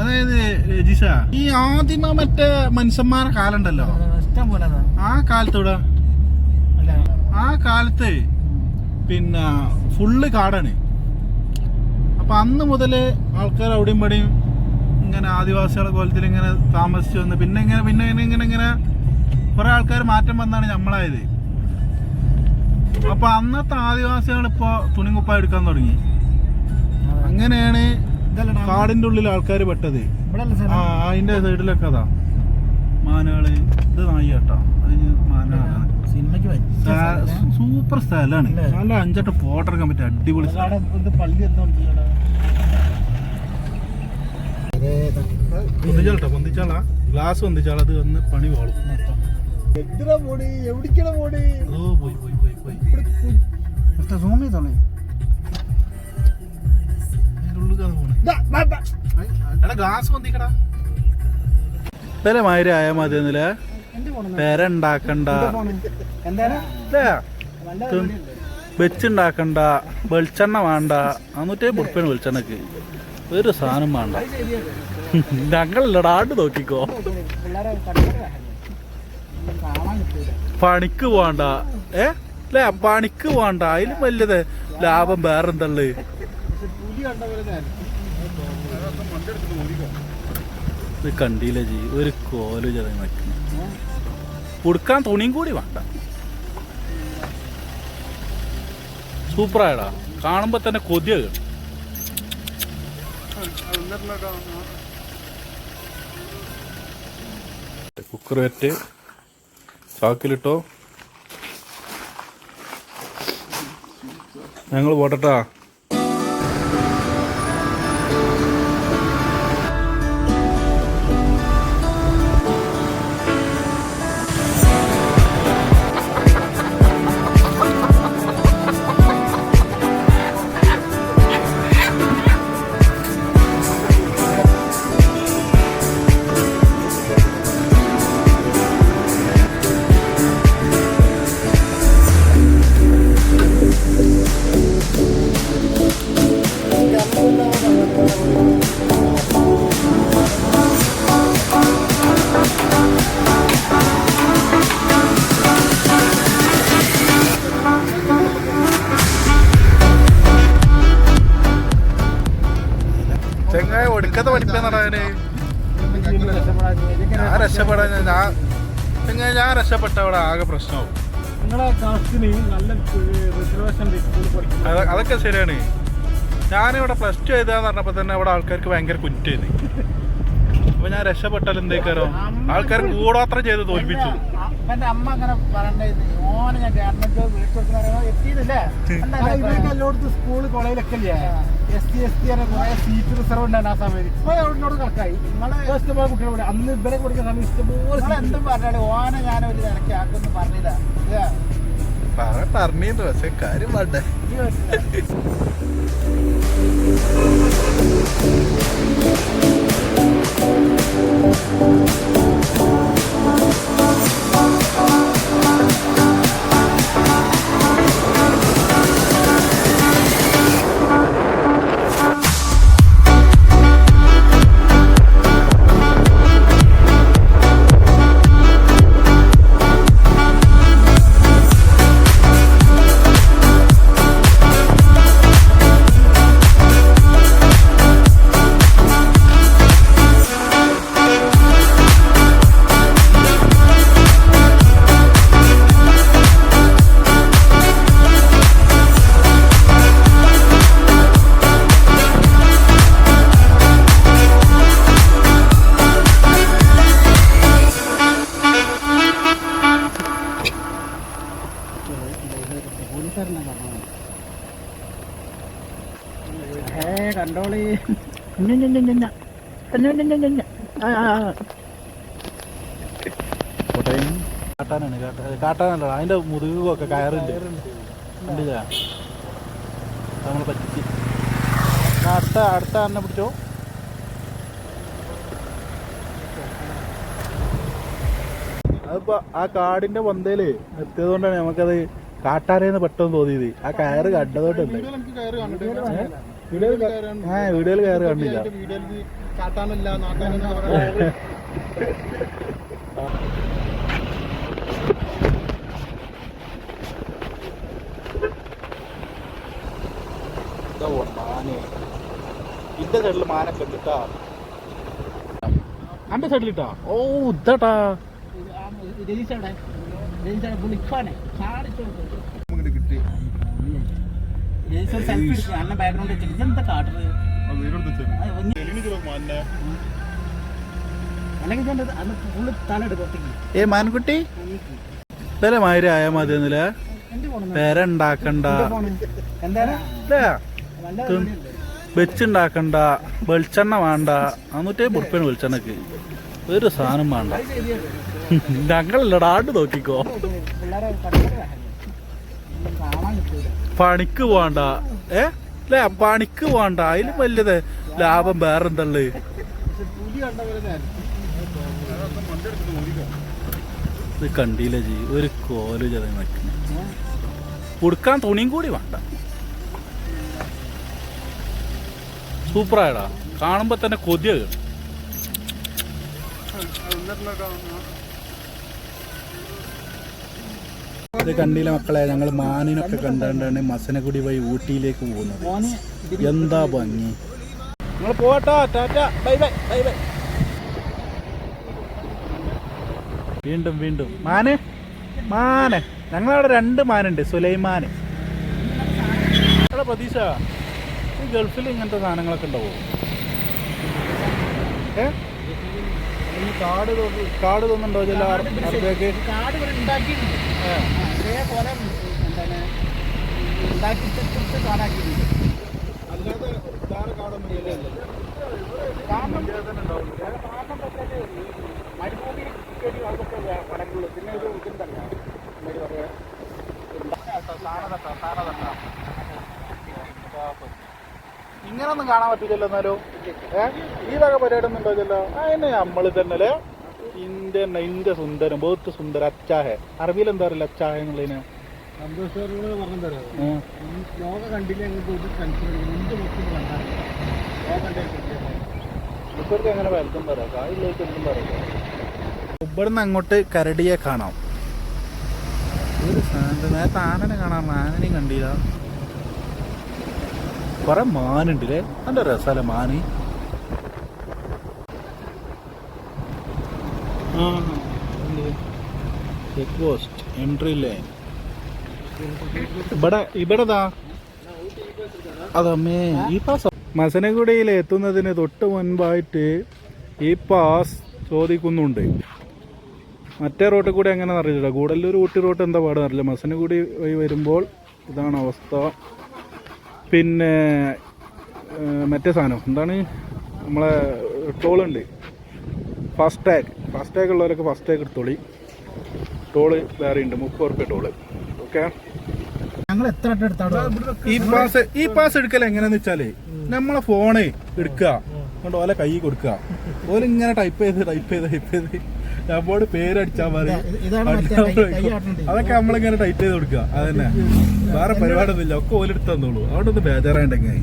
അതായത് രജിഷ, ഈ ആദ്യമ മറ്റേ മനുഷ്യന്മാരെ കാലുണ്ടല്ലോ, ആ കാലത്തൂടെ ആ കാലത്ത് പിന്നെ ഫുള്ള് കാടാണ്. അപ്പൊ അന്ന് മുതല് ആൾക്കാർ അവിടെയും പടിയും ഇങ്ങനെ ആദിവാസികളെ കോലത്തിൽ ഇങ്ങനെ താമസിച്ചു വന്ന് പിന്നെ ഇങ്ങനെ കുറെ ആൾക്കാർ മാറ്റം വന്നാണ് നമ്മളായത്. അപ്പൊ അന്നത്തെ ആദിവാസികൾ ഇപ്പൊ തുണിക്കുപ്പ എടുക്കാൻ തുടങ്ങി. അങ്ങനെയാണ് കാടിന്റെ ഉള്ളിൽ ആൾക്കാർ പെട്ടത്. ആ അതിന്റെ സൈഡിലൊക്കെ അതാ മാനുകള്. ഇത് നായി കേട്ടോ, അതിന് മാനാണ്. സൂപ്പർ സ്ഥലമാണ്. നല്ല 5-8 ഫോട്ടോ എടുക്കാൻ പറ്റും. അടിപൊളി പൊന്തിച്ചാളാ ഗ്ലാസ് പൊന്തിച്ചാളാ. അത് വന്ന് പണി പോളും. ഗ്ലാസ് പൊന്തിക്കടാ. ഇതല്ലേ മാതിരി ആയാ മതി. എന്നില്ലേ പേര ഉണ്ടാക്കണ്ട, വെച്ചുണ്ടാക്കണ്ട, വെളിച്ചെണ്ണ വേണ്ട. 550 ഉറുപ്പിയാണ് വെളിച്ചെണ്ണക്ക്. ഒരു സാധനം വേണ്ട. ഞങ്ങളില്ലടാ, ആണ്ട് നോക്കിക്കോ. പണിക്ക് പോണ്ട അല്ലേ? പണിക്ക് പോണ്ട. അതിലും വലിയത് ലാഭം വേറെന്തള്ളു. ഇത് കണ്ടില്ല ജി, ഒരു കോല് ചെറിയ നിൽക്കുന്നു. ഉടുക്കാൻ തുണിയും കൂടി വേണ്ട. സൂപ്പറായടാ, കാണുമ്പോ തന്നെ കൊതിയാകും. Cooker wet ചാക്കിലിട്ടോ. ഞങ്ങൾ പോട്ടട്ടാ. ചെങ്ങായ ഒടുക്കത്തെ പഠിപ്പെന്നറിയാന് ഞാൻ രക്ഷപ്പെടാൻ ഞാൻ രക്ഷപ്പെട്ട അവിടെ ആകെ പ്രശ്നമാവും. അതൊക്കെ ശരിയാണ്. ഞാനിവിടെ +2 എഴുതാന്ന് പറഞ്ഞപ്പോ തന്നെ അവിടെ ആൾക്കാർക്ക് ഭയങ്കര കുറ്റേന്. അപ്പൊ ഞാൻ രക്ഷപ്പെട്ടാൽ എന്തേക്കാരോ ആൾക്കാർ കൂടാത്ര ചെയ്ത് തോൽപ്പിച്ചു. അമ്മ അങ്ങനെ ഓനെ ഞാൻ എത്തിയിട്ടില്ലേ. സ്കൂള് കോളേജിലൊക്കെ ST കുറെ സീറ്റ് റിസർവ് ഉണ്ടായിരുന്നു ആ സമയത്ത്. കണക്കായി ഇഷ്ടംപോലെ കുട്ടികൾ അന്ന് ഇവരെ കൊടുക്കുന്ന സമയം ഇഷ്ടംപോലെ എന്തും പറഞ്ഞാല് ഓനെ ഞാൻ ഒരു നിരക്കാക്കൊന്നും പറഞ്ഞില്ല. പറഞ്ഞിരുന്നു, പക്ഷെ കാര്യം വേണ്ടേ. കണ്ടോളി. കാട്ടാനാണ്. കാട്ടാനല്ല, അതിന്റെ മുതുകൊക്കെ കയറുണ്ട്. കണ്ടില്ല, നമ്മൾ പറ്റിച്ച്. അടുത്ത എണ്ണ പിടിച്ചോ. അതിപ്പോ ആ കാടിന്റെ പൊന്തയില് എത്തിയത് കൊണ്ടാണ് നമുക്കത് കാട്ടാരേന്ന് പെട്ടെന്ന് തോന്നിയത് ആ കയറ് കണ്ടതോട്ടല്ലേ വീടുകളിൽ കയറ് കണ്ടില്ല. ഇന്റെ സൈഡിൽ മാനൊക്കെ ഉണ്ടിട്ടാ. അന്റെ സൈഡിലിട്ടാ. ഓ ഇതാട്ടാ കിട്ടി. ഏ മാൻകുട്ടി ഇതല്ലേ മാതിരി ആയാ മതി എന്നില്ല. പേരുണ്ടാക്കണ്ട, വെച്ചുണ്ടാക്കണ്ട, വെളിച്ചെണ്ണ വേണ്ട. 550 ഉറുപ്പിയാണ് വെളിച്ചെണ്ണക്ക്. ഒരു സാധനം വേണ്ട. ഞങ്ങളല്ലടാ ആണ്ട് നോക്കിക്കോ. പണിക്ക് പോണ്ട അല്ലേ? പണിക്ക് പോണ്ട. അതിലും വലിയത് ലാഭം വേറെന്തള്ളു. ഇത് കണ്ടില്ല ജി ഒരു കോല് ചെറിയ നിൽക്കുന്നു. ഉടുക്കാൻ തുണിയും കൂടി വേണ്ട. സൂപ്പറായടാ. കാണുമ്പോ തന്നെ കൊതിയാകും. ഇത് കണ്ടില്ല മക്കളെ, ഞങ്ങൾ മാനിനൊക്കെ കണ്ടാണ്ടാണ് മസനഗുഡി വഴി ഊട്ടിയിലേക്ക് പോകുന്നത്. എന്താ ഭംഗി. നിങ്ങൾ പോട്ടോ. Tata bye bye bye bye. വീണ്ടും വീണ്ടും മാന് ഞങ്ങളവിടെ 2 മാനുണ്ട്. സുലൈമാന് പ്രതീക്ഷ. ഈ ഗൾഫിൽ ഇങ്ങനത്തെ സാധനങ്ങളൊക്കെ ഉണ്ടാവോ? കാട് തോന്നുന്നുണ്ടോ ചില അറബിയൊക്കെ? ഇങ്ങനൊന്നും കാണാൻ പറ്റില്ലല്ലോ. എന്നാലും ഈ വക പരിപാടി ഒന്നും ഉണ്ടാവില്ലല്ലോ. അതിന് നമ്മള് തന്നെ അല്ലേ ഇന്ത്യ സുന്ദരം ബഹുത്ത് സുന്ദര അച്ചാഹ. അറബിയിൽ എന്താ പറയില്ല അച്ചാഹ എന്നുള്ളതിന്? ഇവർക്ക് എങ്ങനെ വലുതും പറയാം, കായിലേക്ക് എന്തും പറയാം. ഇവിടുന്ന് അങ്ങോട്ട് കരടിയെ കാണാം. ഒരു സാധനം നേരത്തെ ആനനെ കാണാം. ആനനെയും കണ്ടില്ല. കുറെ മാനുണ്ട് അല്ലേ? നല്ല രസമല്ലേ മാന്. ചെക്ക് പോസ്റ്റ് എൻട്രി ലൈൻ ഇവിടെതാ. അതമ്മേ ഈ പാസ് മസനഗുഡിയിൽ എത്തുന്നതിന് തൊട്ട് മുൻപായിട്ട് ഈ പാസ് ചോദിക്കുന്നുണ്ട്. മറ്റേ റോട്ടിൽ കൂടി എങ്ങനെ അറിയില്ല. ഗൂഡല്ലൂർ ഊട്ടി റോട്ട് എന്താ പാടെന്ന് അറിയില്ല. മസനഗുഡി വഴി വരുമ്പോൾ ഇതാണ് അവസ്ഥ. പിന്നെ മറ്റേ സാധനം എന്താണ് നമ്മളെ ടോളുണ്ട്. ഫാസ്ടാഗ് ഉള്ളവരൊക്കെ ഫാസ്ടാഗ് എടുത്തോളി. ടോള് വേറെ ഉണ്ട്. 30 ഉറുപ്പിക ടോള്. ഓക്കെ. ഈ പാസ് എടുക്കൽ എങ്ങനെയാന്ന് വെച്ചാല് നമ്മളെ ഫോണ് എടുക്കുക കൊണ്ട് ഓലെ കൈ കൊടുക്കുക. ഓല ഇങ്ങനെ ടൈപ്പ് ചെയ്ത് നമ്മോട് പേരടിച്ചാൽ മതി. അതൊക്കെ നമ്മളിങ്ങനെ ടൈപ്പ് ചെയ്ത് കൊടുക്കുക. അതന്നെ, വേറെ പരിപാടിയൊന്നുമില്ല. ഒക്കെ ഓലെടുത്ത് തന്നോളൂ. അവിടെ ഒന്ന് ബേജാറായിട്ടെങ്കിൽ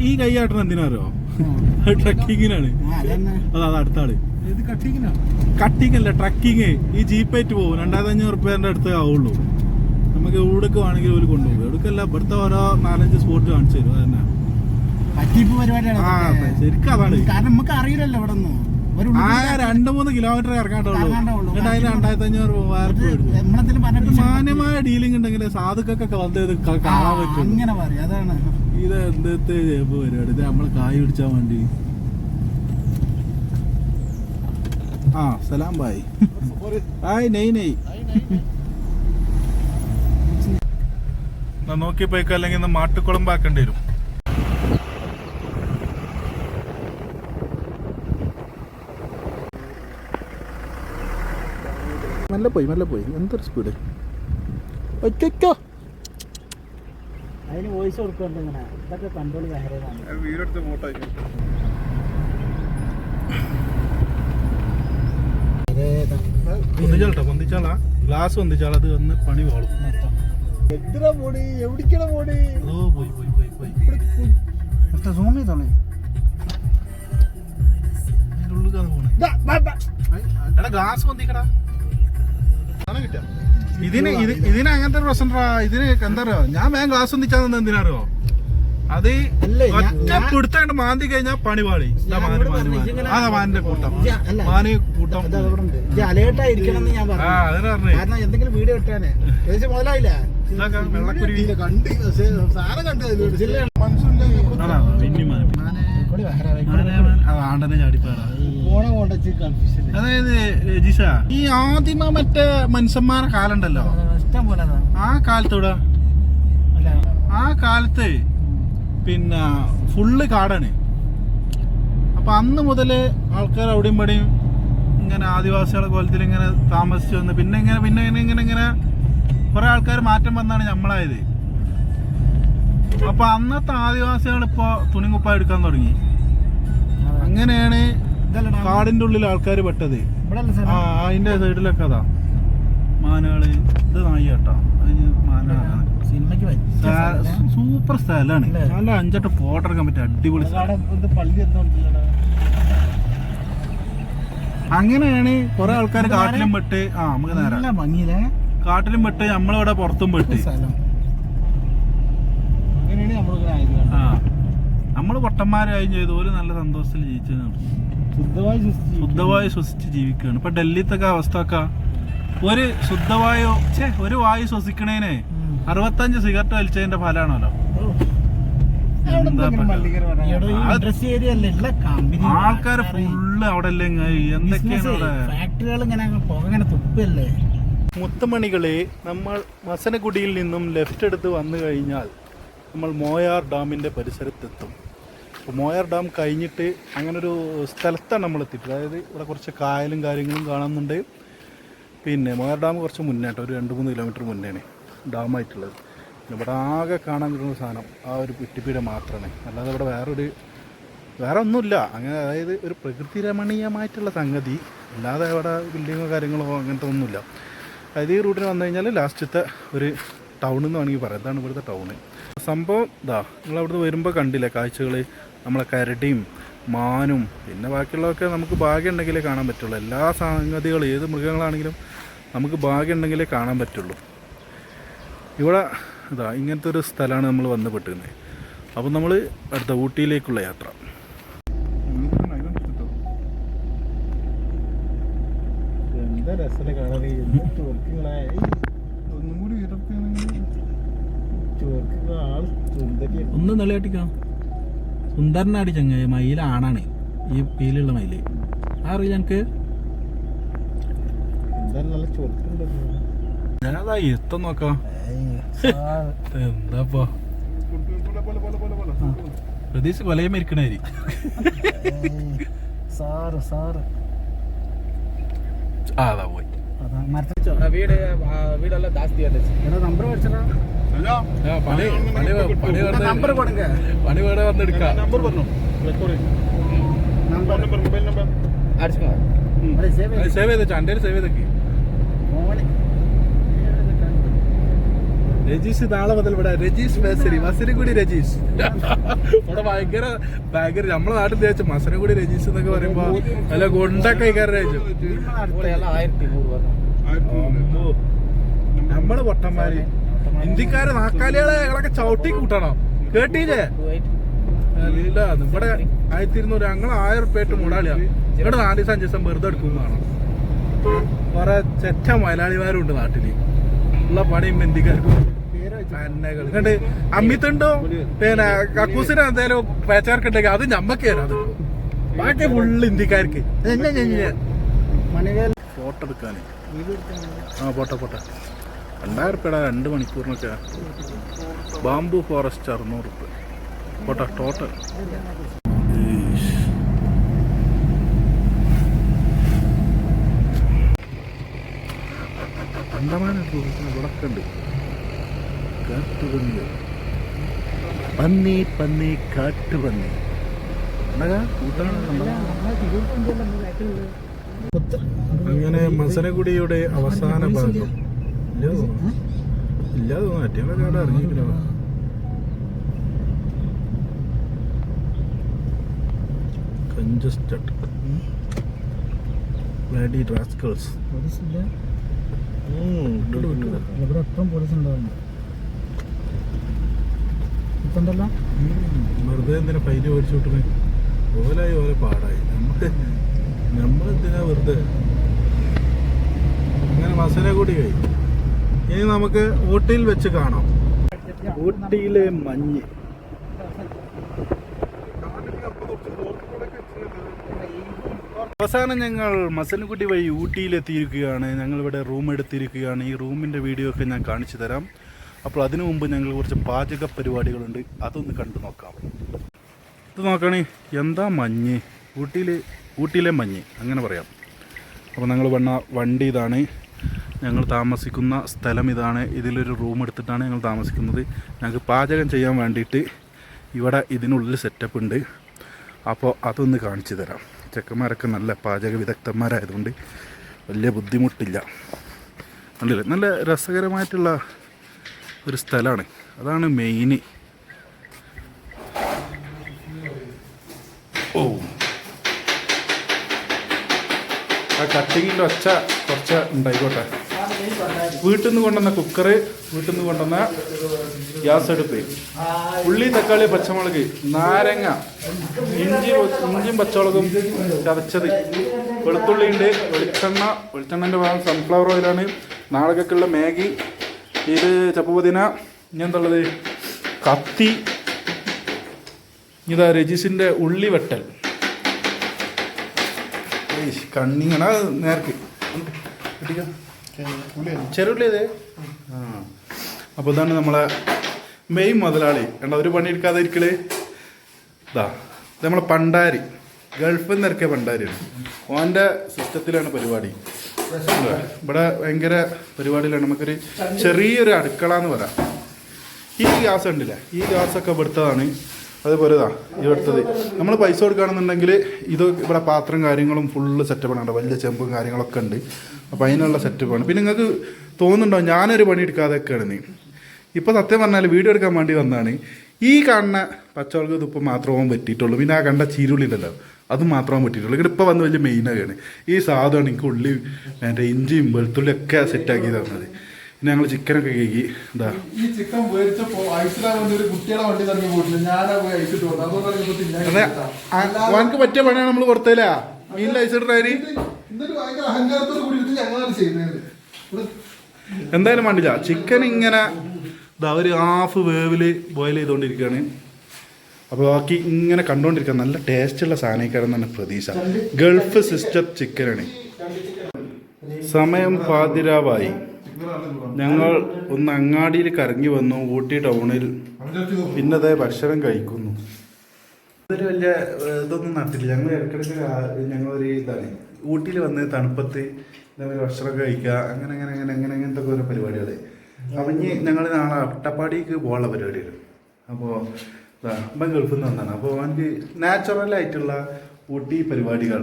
ഈ കൈ ആട്ടണം എന്തിനാരോ? ട്രക്കിങ്ങിനാണ്. അതാ അടുത്ത ആള്. കട്ടിങ് അല്ല, ട്രക്കിങ്. ഈ ജീപ്പായിട്ട് പോകും. 2500 ഉറുപ്പികേന്റെ അടുത്തേ ആവുള്ളൂ. നമുക്ക് എവിടേക്ക് വേണമെങ്കിൽ ഒരു കൊണ്ടുപോകും. എവിടേക്കല്ല, ഇവിടുത്തെ ഓരോ 4-5 സ്പോട്ട് കാണിച്ചു തരും. അതന്നെ ശരിക്കും അതാണ്. കാരണം നമുക്ക് അറിയില്ലല്ലോ ഇവിടെ നിന്ന്. 2-3 കിലോമീറ്റർ ഇറങ്ങാണ്ടുള്ളൂ. എന്നിട്ട് അതിന് 2500 മാന്യമായ ഡീലിംഗ് ഉണ്ടെങ്കിൽ സാധുക്കൊക്കെ വന്ന് കാണാൻ പറ്റും. ഇത് എന്തത്തെ പരിപാടി? ഇത് നമ്മളെ കായ് പിടിച്ചാൻ വേണ്ടി. സലാം ഭായ്. നെയ് നോക്കി പോയിക്കോ, അല്ലെങ്കിൽ മാട്ടുകുളമ്പാക്കേണ്ടി വരും. മെല്ലെ പോയി. എന്തൊരു സ്പീഡ്! ഒറ്റോ അതിന് വോയിസ് കൊടുക്കുന്നുണ്ട്. ഇങ്ങനെ ഇതൊക്കെ കൺട്രോൾ പൊന്തിച്ചാളാ ഗ്ലാസ് പൊന്തിച്ചാളത് വന്ന് പണി പോളും. എത്ര പോടി എവിടേക്കാണ് പോടി ഓ പോയി പോയി പോയി പോയി എത്ര സൂം ചെയ്തോളേ അതിന്റെ ഉള്ളിലാണ് പോണേ എടാ ഗ്ലാസ് വന്നിക്കടാ ഇതിന് അങ്ങനത്തെ ഒരു പ്രശ്നം ഇതിന് എന്താ പറയാ ഞാൻ വേഗം ഗ്ലാസ് ഒന്നിച്ചാന്ന് എന്തിനാറോ അത് പിടുത്താണ്ട് മാന്തി കഴിഞ്ഞാൽ പണിപാളി അതാ മാനിന്റെ കൂട്ടം മാന് കൂട്ടം അലേർട്ടായിരിക്കണം എന്ന് ഞാൻ പറഞ്ഞു. അതിന് പറഞ്ഞു കാരണം എന്തെങ്കിലും വീഡിയോ ഇട്ടാനെ ഏകദേശം മുതലായില്ല. വെള്ളക്കുരുവി കണ്ട് സാധനം കണ്ടു ആണ്ടനെ ചാടിപ്പാടാ പോണ കൊണ്ടച്ച് കൺഫ്യൂഷൻ. അതായത് രജിഷ ഈ ആദ്യമ മറ്റേ മനുഷ്യന്മാരെ കാലുണ്ടല്ലോ ഇഷ്ടം പോലെ ആ കാലത്തൂടെ ആ കാലത്ത് പിന്നെ ഫുള്ള് കാടാണ്. അപ്പൊ അന്ന് മുതല് ആൾക്കാർ അവിടെയും ഇവിടെയും ഇങ്ങനെ ആദിവാസികളെ കോലത്തിൽ ഇങ്ങനെ താമസിച്ചു വന്ന് പിന്നെ ഇങ്ങനെ കുറെ ആൾക്കാർ മാറ്റം വന്നാണ് നമ്മളായത്. അപ്പൊ അന്നത്തെ ആദിവാസികൾ ഇപ്പൊ തുണിങ്കുപ്പായ എടുക്കാൻ തുടങ്ങി. അങ്ങനെയാണ് കാടിന്റെ ഉള്ളിൽ ആൾക്കാർ പെട്ടത്. അതിന്റെ സൈഡിലൊക്കെ അതാ മാനുകള്. ഇത് നായി കേട്ടോ, അതിന് മാനാണ്. സൂപ്പർ സ്ഥലാണ്. നല്ല 5-8 ഫോട്ടോ എടുക്കാൻ പറ്റും. അടിപൊളി. അങ്ങനെയാണ് കുറെ ആൾക്കാർ കാട്ടിലും പെട്ട് നമുക്ക് നേരം കാട്ടിലും പെട്ട് നമ്മളിവിടെ പുറത്തും പെട്ട് നമ്മള് പൊട്ടന്മാരായും ചെയ്തു. ഒരു നല്ല സന്തോഷത്തിൽ ജീവിച്ചു ശുദ്ധവായു ശ്വസിച്ച് ജീവിക്കുകയാണ്. ഇപ്പൊ ഡൽഹിത്തൊക്കെ അവസ്ഥ ഒക്കെ ഒരു ശുദ്ധവായു ഒരു വായു ശ്വസിക്കണേന് 65 സിഗരറ്റ് വലിച്ചതിന്റെ ഫലമാണല്ലോ. ആൾക്കാര് ഫുള്ള് അവിടെ അല്ലേ എന്തൊക്കെയാണ് അവിടെ. മുത്തുമണികളെ, നമ്മൾ മസനഗുഡിയിൽ നിന്നും ലെഫ്റ്റ് എടുത്ത് വന്നു കഴിഞ്ഞാൽ നമ്മൾ മോയാർ ഡാമിൻ്റെ പരിസരത്തെത്തും. അപ്പോൾ മോയാർ ഡാം കഴിഞ്ഞിട്ട് അങ്ങനൊരു സ്ഥലത്താണ് നമ്മൾ എത്തിയിട്ട്. അതായത് ഇവിടെ കുറച്ച് കായലും കാര്യങ്ങളും കാണുന്നുണ്ട്. പിന്നെ മോയാർ ഡാം കുറച്ച് മുന്നേട്ടോ, ഒരു 2-3 കിലോമീറ്റർ മുന്നേയാണ് ഡാമായിട്ടുള്ളത്. ഇവിടെ ആകെ കാണാൻ കിട്ടുന്ന സാധനം ആ ഒരു കുറ്റിപ്പീട മാത്രമാണ്. അല്ലാതെ ഇവിടെ വേറെ ഒന്നുമില്ല അങ്ങനെ. അതായത് ഒരു പ്രകൃതി രമണീയമായിട്ടുള്ള സംഗതി അല്ലാതെ ഇവിടെ ബിൽഡിങ്ങോ കാര്യങ്ങളോ അങ്ങനത്തെ ഒന്നുമില്ല. അതായത് ഈ റൂട്ടിന് വന്നു കഴിഞ്ഞാൽ ലാസ്റ്റത്തെ ഒരു ടൗൺ എന്ന് വേണമെങ്കിൽ പറയാം. ഇതാണ് ഇവിടുത്തെ ടൗണ്. സംഭവം നിങ്ങൾ അവിടുന്ന് വരുമ്പോൾ കണ്ടില്ലേ കാഴ്ചകൾ, നമ്മളെ കരടിയും മാനും പിന്നെ ബാക്കിയുള്ളതൊക്കെ നമുക്ക് ഭാഗ്യം ഉണ്ടെങ്കിലേ കാണാൻ പറ്റുള്ളൂ. എല്ലാ സംഗതികളും ഏത് മൃഗങ്ങളാണെങ്കിലും നമുക്ക് ഭാഗ്യം ഉണ്ടെങ്കിലേ കാണാൻ പറ്റുള്ളൂ. ഇവിടെ ഇങ്ങനത്തെ ഒരു സ്ഥലമാണ് നമ്മൾ വന്ന് പെട്ടുന്നത്. അപ്പം നമ്മൾ അടുത്ത ഊട്ടിയിലേക്കുള്ള യാത്ര. എന്താ രസല്ലേ കാണാൻ. ഒന്ന് നിലയാട്ടിക്കാം. സുന്ദരനാടി ചങ്ങ മയില ആണാണ് ഈ പീലുള്ള മയില്. അറിയില്ല എനിക്ക് ഞാനതാ എത്തും നോക്കാം. എന്താപ്പാ പ്രതീക്ഷ കൊലയെ മരിക്കണായി. അതാ പോയി വീടെല്ലാം ജാസ്തി നമ്പർ മേടിച്ചാ നമ്പർ കൊടുക്ക. പണി വേറെ വന്നെടുക്കാം. നമ്പർ പറഞ്ഞു മൊബൈൽ നമ്പർ സേവ് ചെയ്തോ. ചണ്ടേര് സേവ് ചെയ്തൊക്കെ. രജീഷ് നാളെ മുതൽ ഇവിടെ രജീഷ് മസനഗുഡി രജീഷ്. ഇവിടെ ഭയങ്കര നമ്മളെ നാട്ടിൽ തേച്ചു മസനഗുഡി രജീഷ് എന്നൊക്കെ പറയുമ്പോ അല്ല കൊണ്ടൊക്കെ കഴിച്ചു. നമ്മള് പൊട്ടന്മാര് ഇന്ത്യക്കാര് നാക്കാലികളെ ഞങ്ങളൊക്കെ ചവിട്ടി കൂട്ടണം. കേട്ടില്ലേ? ഇല്ല ഇവിടെ 1200 ഞങ്ങൾ 1000 ഉറുപ്പ്യ മുടാളിയാ. ഇവിടെ 4-5 ദിവസം വെറുതെ എടുക്കുന്നതാണ്. കുറെ ചെറ്റ മലയാളിമാരുണ്ട് നാട്ടില്. ഉള്ള പണിയും ഇന്ത്യക്കാർക്കും കണ്ട് അമ്മിത്തുണ്ടോ പിന്നെ കക്കൂസിന് എന്തേലും പേച്ചാർക്കുണ്ടെങ്കിൽ അത് ഞമ്മക്ക് തരാം. അത് ബാക്കി ഫുള്ള് ഇന്ത്യക്കാർക്ക്. ഫോട്ടോ എടുക്കാന് പോട്ടെ 2000 ഉറുപ്പ്യടാ 2 മണിക്കൂറിനൊക്കെ. ബാംബു ഫോറസ്റ്റ് 600 ഉറുപ്പ്യ. പോട്ടെ ടോട്ടൽ. അണ്ടമാന ഇവിടൊക്കെ ഉണ്ട്. കാട്ടുപന്നി പന്നി കാട്ടുപന്നി അങ്ങനെ മസനഗുഡിയുടെ അവസാന ഭാഗം. ഇല്ലാതെ മറ്റേ അവിടെ ഇറങ്ങിയിട്ടില്ല. Congested bloody rascals. പോലീസില്ല, വിട്ടു ഇവിടെ എപ്പോഴും പോലീസ് ഉണ്ടാവില്ല. ഇപ്പണ്ടല്ലോ വെറുതെ എന്തിനാ ഫൈന് മേടിച്ചു വിട്ടത്? ഓലായി ഓരോ പാടായി. നമ്മളെന്തിനാ വെറുതെ അങ്ങനെ മസനെ കൂടി കഴി. ഇനി നമുക്ക് ഊട്ടിയിൽ വെച്ച് കാണാം. ഊട്ടിയിലെ മഞ്ഞ്. അവസാനം ഞങ്ങൾ മസനക്കുട്ടി വഴി ഊട്ടിയിലെത്തിയിരിക്കുകയാണ്. ഞങ്ങളിവിടെ റൂം എടുത്തിരിക്കുകയാണ്. ഈ റൂമിൻ്റെ വീഡിയോ ഒക്കെ ഞാൻ കാണിച്ചു തരാം. അപ്പോൾ അതിനു മുമ്പ് ഞങ്ങൾ കുറച്ച് പാചക പരിപാടികളുണ്ട്, അതൊന്ന് കണ്ടു നോക്കാം. ഇത് നോക്കണേ, എന്താ മഞ്ഞ്! ഊട്ടിയിലെ മഞ്ഞ് അങ്ങനെ പറയാം. അപ്പോൾ ഞങ്ങൾ വന്ന വണ്ടി ഇതാണ്, ഞങ്ങൾ താമസിക്കുന്ന സ്ഥലം ഇതാണ്. ഇതിലൊരു റൂം എടുത്തിട്ടാണ് ഞങ്ങൾ താമസിക്കുന്നത്. ഞങ്ങൾക്ക് പാചകം ചെയ്യാൻ വേണ്ടിയിട്ട് ഇവിടെ ഇതിനുള്ളിൽ സെറ്റപ്പ് ഉണ്ട്. അപ്പോൾ അതൊന്ന് കാണിച്ചു തരാം. ചെക്കന്മാരൊക്കെ നല്ല പാചക വിദഗ്ധന്മാരായതുകൊണ്ട് വലിയ ബുദ്ധിമുട്ടില്ല. കണ്ടില്ലേ, നല്ല രസകരമായിട്ടുള്ള ഒരു സ്ഥലമാണ്. അതാണ് മെയിൻ. ഓ, ആ കട്ടിങ്ങിൻ്റെ ഒച്ച കുറച്ച് ഉണ്ടായിക്കോട്ടെ. വീട്ടിൽ നിന്ന് കൊണ്ടുവന്ന കുക്കറ്, വീട്ടിൽ നിന്ന് കൊണ്ടുവന്ന ഗ്യാസ് അടുപ്പ്, ഉള്ളി, തക്കാളി, പച്ചമുളക്, നാരങ്ങ, ഇഞ്ചിയും പച്ചമുളകും ചതച്ചത്, വെളുത്തുള്ളി ഉണ്ട്, വെളിച്ചെണ്ണൻ്റെ ഭാഗം സൺഫ്ലവർ ഓയിലാണ്, നാളേക്കുള്ള മാഗി, ഇത് ചപ്പുപൊതിന, ഇനി എന്തുള്ളത്, കത്തി, ഇതാ രജിസിൻ്റെ ഉള്ളി വെട്ടൽ, കണ്ണിങ്ങണ നേർക്ക് ചെറുള്ളി ഇതേ. ആ, അപ്പോൾ ഇതാണ് നമ്മളെ മെയിൻ മുതലാളി. കണ്ട ഒരു പണിയെടുക്കാതെ ഇരിക്കല്. ഇതാ ഇത് നമ്മളെ പണ്ടാരി, ഗൾഫിൽ നിന്ന് ഇറക്കിയ പണ്ടാരിയാണ്. ഓൻ്റെ സിസ്റ്റത്തിലാണ് പരിപാടി. ഇവിടെ ഭയങ്കര പരിപാടിയിലാണ്. നമുക്കൊരു ചെറിയൊരു അടുക്കള എന്ന് പറയാം. ഈ ഗ്യാസ് ഉണ്ടല്ലേ, ഈ ഗ്യാസൊക്കെ ഇവിടുത്തതാണ്. അതുപോലെ ഇതാ ഇവിടുത്തത് നമ്മൾ പൈസ കൊടുക്കുകയാണെന്നുണ്ടെങ്കിൽ ഇത് ഇവിടെ പാത്രം കാര്യങ്ങളും ഫുള്ള് സെറ്റപ്പാണ്. വലിയ ചെമ്പും കാര്യങ്ങളൊക്കെ ഉണ്ട്. അപ്പോൾ അതിനുള്ള സെറ്റപ്പാണ്. പിന്നെ നിങ്ങൾക്ക് തോന്നുന്നുണ്ടോ ഞാനൊരു പണി എടുക്കാതെയൊക്കെയാണ്. ഇപ്പോൾ സത്യം പറഞ്ഞാൽ വീഡിയോ എടുക്കാൻ വേണ്ടി വന്നതാണ്. ഈ കാണുന്ന പച്ചമുളക് ഇതിപ്പോൾ മാത്രമേ പറ്റിയിട്ടുള്ളൂ. പിന്നെ ആ കണ്ട ചീരുള്ളി ഉണ്ടല്ലോ, അത് മാത്രമേ പറ്റിയിട്ടുള്ളൂ. ഇവിടെ ഇപ്പോൾ വന്ന് വലിയ മെയിനാണ് ഈ സാധനമാണ്. എനിക്ക് ഉള്ളി എൻ്റെ ഇഞ്ചിയും വെളുത്തുള്ളി ഒക്കെ സെറ്റാക്കി തന്നത്. പിന്നെ ഞങ്ങൾ ചിക്കനൊക്കെ കേക്കി. എന്താ ഈ ചിക്കൻ മേടിച്ചപ്പോ ഐസിലാ വണ്ടി, ഒരു കുട്ടിയുടെ വണ്ടി തന്നെ പോയിട്ടില്ല. ഞാനാ പോയി ഐസിട്ട് വന്നു. അതുകൊണ്ട് എനിക്ക് പറ്റിയ പണിയാണ് നമ്മൾ പുറത്തേല മീനിൽ ഐസിട്ടായി. എന്നിട്ട് ഭയങ്കര അഹങ്കാരത്തോട് കൂടിയിട്ട് ഞങ്ങളാണ് ചെയ്യുന്നത്. എന്തായാലും വേണ്ടില്ല, ചിക്കൻ ഇങ്ങനെ ഇതാ ഒരു ഹാഫ് വേവില് ബോയിൽ ചെയ്തുകൊണ്ടിരിക്കുകയാണ്. അപ്പോൾ ബാക്കി ഇങ്ങനെ കണ്ടുകൊണ്ടിരിക്കുക. നല്ല ടേസ്റ്റുള്ള സാധനക്കാരെന്നാണ് പ്രതീക്ഷ. ഗൾഫ് സിസ്റ്റം ചിക്കനാണ്. സമയം പാതിരാവായി. ഞങ്ങൾ ഒന്ന് അങ്ങാടിയിൽ കറങ്ങി വന്നു, ഊട്ടി ടൗണിൽ. പിന്നെ അതേ ഭക്ഷണം കഴിക്കുന്നു. അതൊരു വലിയ ഇതൊന്നും നടത്തില്ല. ഞങ്ങൾ ഇടയ്ക്കിടയ്ക്ക് ഞങ്ങളൊരു ഇതാണ് ഊട്ടിയിൽ വന്ന് തണുപ്പത്ത് ഇതേപോലെ ഭക്ഷണമൊക്കെ കഴിക്കുക, അങ്ങനത്തെ ഓരോ പരിപാടികൾ. അപ്പം ഇനി ഞങ്ങൾ നാളെ അട്ടപ്പാടിക്ക് പോകാനുള്ള പരിപാടികൾ. അപ്പോൾ ഇപ്പം ഗൾഫിൽ നിന്ന് വന്നതാണ്. അപ്പോൾ എനിക്ക് നാച്ചുറലായിട്ടുള്ള ഊട്ടി പരിപാടികൾ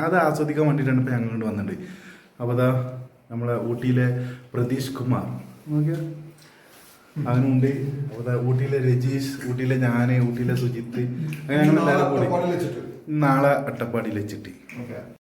അത് ആസ്വദിക്കാൻ വേണ്ടിയിട്ടാണ് ഇപ്പോൾ ഞങ്ങൾ കൊണ്ട് വന്നിട്ടുണ്ട്. അപ്പോൾ അതാ നമ്മളെ ഊട്ടിയിലെ പ്രതീഷ് കുമാർ നോക്കിയാ അവനുണ്ട്. അപ്പോൾ ഊട്ടിയിലെ രജീഷ്, ഊട്ടിയിലെ ഞാൻ, ഊട്ടിയിലെ സുജിത്ത്, അങ്ങനെ ഞങ്ങൾ എല്ലാവരും കൂടി നാളെ അട്ടപ്പാടിയിൽ വെച്ചിട്ട്